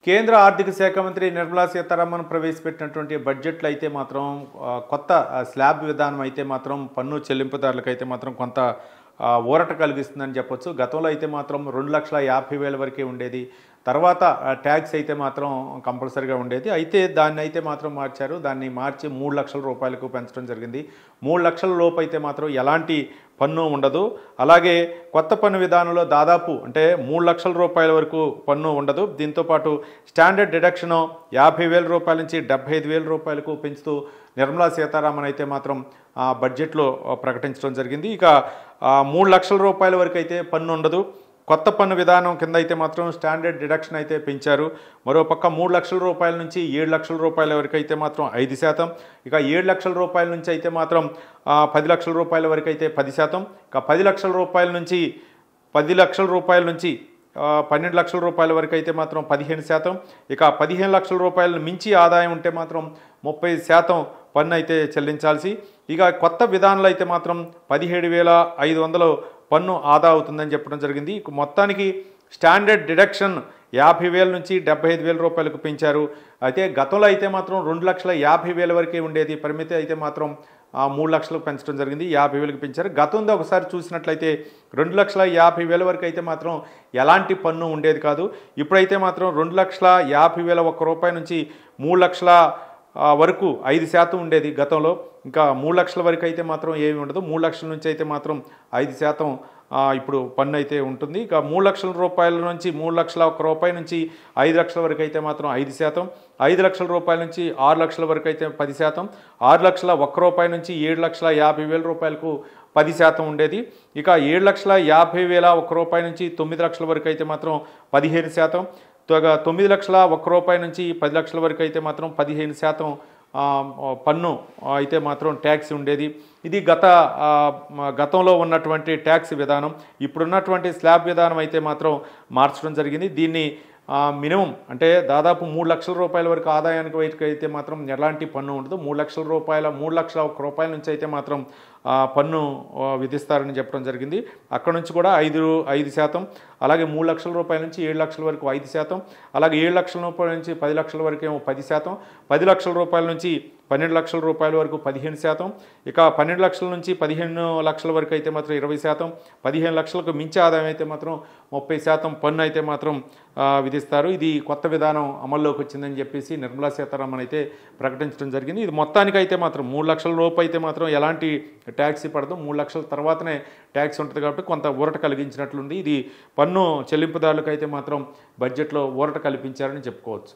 కేంద్ర ఆర్థిక శాఖ మంత్రి నిర్మలా సీతారామన్ ప్రవేశపెట్టినటువంటి బడ్జెట్లో అయితే మాత్రం కొత్త స్లాబ్ విధానం అయితే మాత్రం పన్ను చెల్లింపుదారులకు అయితే మాత్రం కొంత ఊరట కలిగిస్తుందని చెప్పొచ్చు. గతంలో అయితే మాత్రం 2,50,000 వరకే ఉండేది. తర్వాత ట్యాక్స్ అయితే మాత్రం కంపల్సరీగా ఉండేది. అయితే దాన్ని అయితే మాత్రం మార్చారు. దాన్ని మార్చి 3 లక్షల రూపాయలకు పెంచడం జరిగింది. 3 లక్షల లోపు అయితే మాత్రం ఎలాంటి పన్ను ఉండదు. అలాగే కొత్త పన్ను విధానంలో దాదాపు అంటే 3 లక్షల రూపాయల వరకు పన్ను ఉండదు. దీంతోపాటు స్టాండర్డ్ డిడక్షను 50,000 రూపాయల నుంచి 75,000 రూపాయలకు పెంచుతూ నిర్మలా సీతారామన్ అయితే మాత్రం బడ్జెట్లో ప్రకటించడం జరిగింది. ఇక 3 లక్షల రూపాయల వరకు అయితే పన్ను ఉండదు. కొత్త పన్ను విధానం కింద అయితే మాత్రం స్టాండర్డ్ డిడక్షన్ అయితే పెంచారు. మరోపక్క 3 లక్షల రూపాయల నుంచి 7 లక్షల రూపాయల వరకు అయితే మాత్రం 5%, ఇక 7 లక్షల రూపాయల నుంచి అయితే మాత్రం 10 లక్షల రూపాయల వరకు అయితే 10%, ఇక 10 లక్షల రూపాయల నుంచి 12 లక్షల రూపాయల వరకు అయితే మాత్రం 15%, ఇక 15 లక్షల రూపాయలను మించి ఆదాయం ఉంటే మాత్రం 30% పన్ను అయితే చెల్లించాల్సి. ఇక కొత్త విధానంలో అయితే మాత్రం 17,500 పన్ను ఆదా అవుతుందని చెప్పడం జరిగింది. మొత్తానికి స్టాండర్డ్ డిడక్షన్ 50,000 నుంచి 75,000 రూపాయలకు పెంచారు. అయితే గతంలో అయితే మాత్రం 2,50,000 వరకే ఉండేది పరిమితి. అయితే మాత్రం 3 లక్షలకు పెంచడం జరిగింది. 50,000కి పెంచారు. గతంలో ఒకసారి చూసినట్లయితే 2,50,000 వరకు అయితే మాత్రం ఎలాంటి పన్ను ఉండేది కాదు. ఇప్పుడైతే మాత్రం 2,50,000 ఒక్క రూపాయి నుంచి 3 లక్షల వరకు 5% ఉండేది గతంలో. ఇంకా 3 లక్షల వరకు అయితే మాత్రం ఏమి ఉండదు. 3 లక్షల నుంచి అయితే మాత్రం 5% ఇప్పుడు పన్ను అయితే ఉంటుంది. ఇక 3 లక్షల రూపాయల నుంచి 3 లక్షల ఒక్క రూపాయి నుంచి 5 లక్షల వరకు అయితే మాత్రం 5%, 5 లక్షల రూపాయల నుంచి 6 లక్షల వరకు అయితే 10%, 6 లక్షల ఒక్క రూపాయి నుంచి 7,50,000 రూపాయలకు 10% ఉండేది. ఇక 7,50,000 ఒక్క రూపాయి నుంచి 9 లక్షల వరకు అయితే మాత్రం 15%, 9 లక్షల ఒక్క రూపాయి నుంచి 10 లక్షల వరకు అయితే మాత్రం 15% పన్ను అయితే మాత్రం ట్యాక్స్ ఉండేది. ఇది గతంలో ఉన్నటువంటి ట్యాక్స్ విధానం. ఇప్పుడున్నటువంటి స్లాబ్ విధానం అయితే మాత్రం మార్చడం జరిగింది. దీన్ని మినిమం అంటే దాదాపు 3 లక్షల రూపాయల వరకు ఆదాయానికి అయితే మాత్రం ఎలాంటి పన్ను ఉండదు. 3 లక్షల ఒక్క రూపాయల నుంచి అయితే మాత్రం పన్ను విధిస్తారని చెప్పడం జరిగింది. అక్కడ నుంచి కూడా 5%, అలాగే 3 లక్షల రూపాయల నుంచి 7 లక్షల వరకు 5%, అలాగే 7 లక్షల రూపాయల నుంచి 10 లక్షల వరకు ఏమో 10%, 10 లక్షల రూపాయల నుంచి 12 లక్షల రూపాయల వరకు 15%, ఇక 12 లక్షల నుంచి 15 లక్షల వరకు అయితే మాత్రం 20%, 15 లక్షలకు మించి ఆదాయం అయితే మాత్రం 30% పన్ను అయితే మాత్రం విధిస్తారు. ఇది కొత్త విధానం అమల్లోకి వచ్చిందని చెప్పేసి నిర్మలా సీతారామన్ అయితే ప్రకటించడం జరిగింది. ఇది మొత్తానికి అయితే మాత్రం 3 లక్షల లోపు అయితే మాత్రం ఎలాంటి ట్యాక్స్ పడదు. 3 లక్షల తర్వాతనే ట్యాక్స్ ఉంటుంది కాబట్టి కొంత ఊరట కలిగించినట్లుంది. ఇది పన్ను చెల్లింపుదారులకు అయితే మాత్రం బడ్జెట్లో ఊరట కల్పించారని చెప్పుకోవచ్చు.